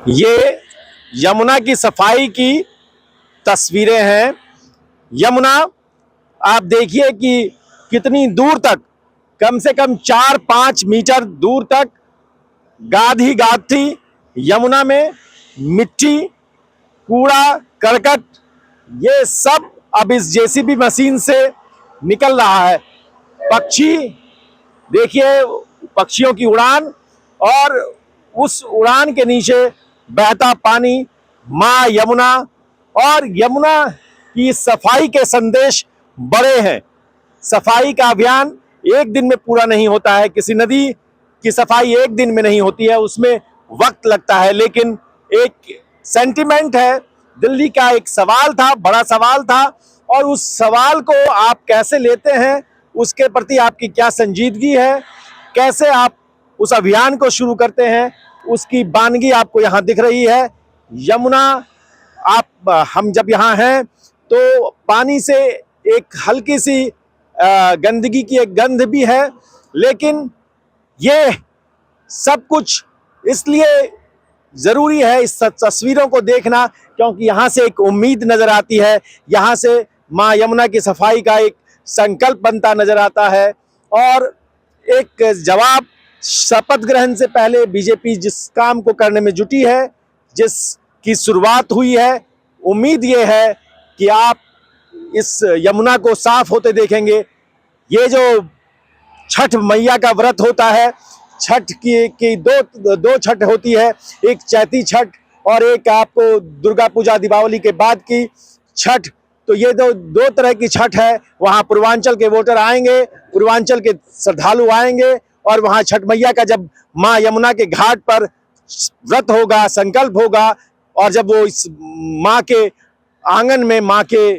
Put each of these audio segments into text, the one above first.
ये यमुना की सफाई की तस्वीरें हैं। यमुना आप देखिए कि कितनी दूर तक, कम से कम 4-5 मीटर दूर तक गाद ही गाद थी। यमुना में मिट्टी, कूड़ा करकट, ये सब अब इस जेसीबी मशीन से निकल रहा है। पक्षी देखिए, पक्षियों की उड़ान, और उस उड़ान के नीचे बहता पानी, माँ यमुना। और यमुना की सफाई के संदेश बड़े हैं। सफाई का अभियान एक दिन में पूरा नहीं होता है। किसी नदी की सफाई एक दिन में नहीं होती है, उसमें वक्त लगता है। लेकिन एक सेंटिमेंट है, दिल्ली का एक सवाल था, बड़ा सवाल था, और उस सवाल को आप कैसे लेते हैं, उसके प्रति आपकी क्या संजीदगी है, कैसे आप उस अभियान को शुरू करते हैं, उसकी बानगी आपको यहाँ दिख रही है। यमुना, हम जब यहाँ हैं तो पानी से एक हल्की सी गंदगी की एक गंध भी है, लेकिन ये सब कुछ इसलिए जरूरी है इस तस्वीरों को देखना, क्योंकि यहाँ से एक उम्मीद नजर आती है, यहाँ से माँ यमुना की सफाई का एक संकल्प बनता नजर आता है। और एक जवाब, शपथ ग्रहण से पहले बीजेपी जिस काम को करने में जुटी है, जिसकी शुरुआत हुई है, उम्मीद ये है कि आप इस यमुना को साफ होते देखेंगे। ये जो छठ मैया का व्रत होता है, छठ की दो छठ होती है, एक चैती छठ और एक आपको दुर्गा पूजा दीपावली के बाद की छठ। तो ये दो तरह की छठ है। वहाँ पूर्वांचल के वोटर आएंगे, पूर्वांचल के श्रद्धालु आएंगे, और वहाँ छठ मैया का जब माँ यमुना के घाट पर व्रत होगा, संकल्प होगा, और जब वो इस माँ के आंगन में, माँ के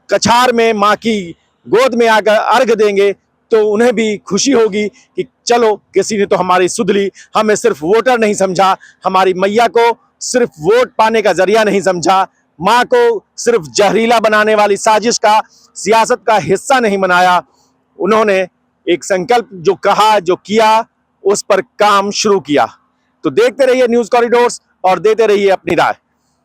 कछार में, माँ की गोद में आकर अर्घ देंगे, तो उन्हें भी खुशी होगी कि चलो, किसी ने तो हमारी सुध ली, हमें सिर्फ वोटर नहीं समझा, हमारी मैया को सिर्फ वोट पाने का जरिया नहीं समझा, माँ को सिर्फ जहरीला बनाने वाली साजिश का, सियासत का हिस्सा नहीं बनाया। उन्होंने एक संकल्प जो कहा, जो किया, उस पर काम शुरू किया। तो देखते रहिए न्यूज़ कॉरिडोर्स और देते रहिए अपनी राय।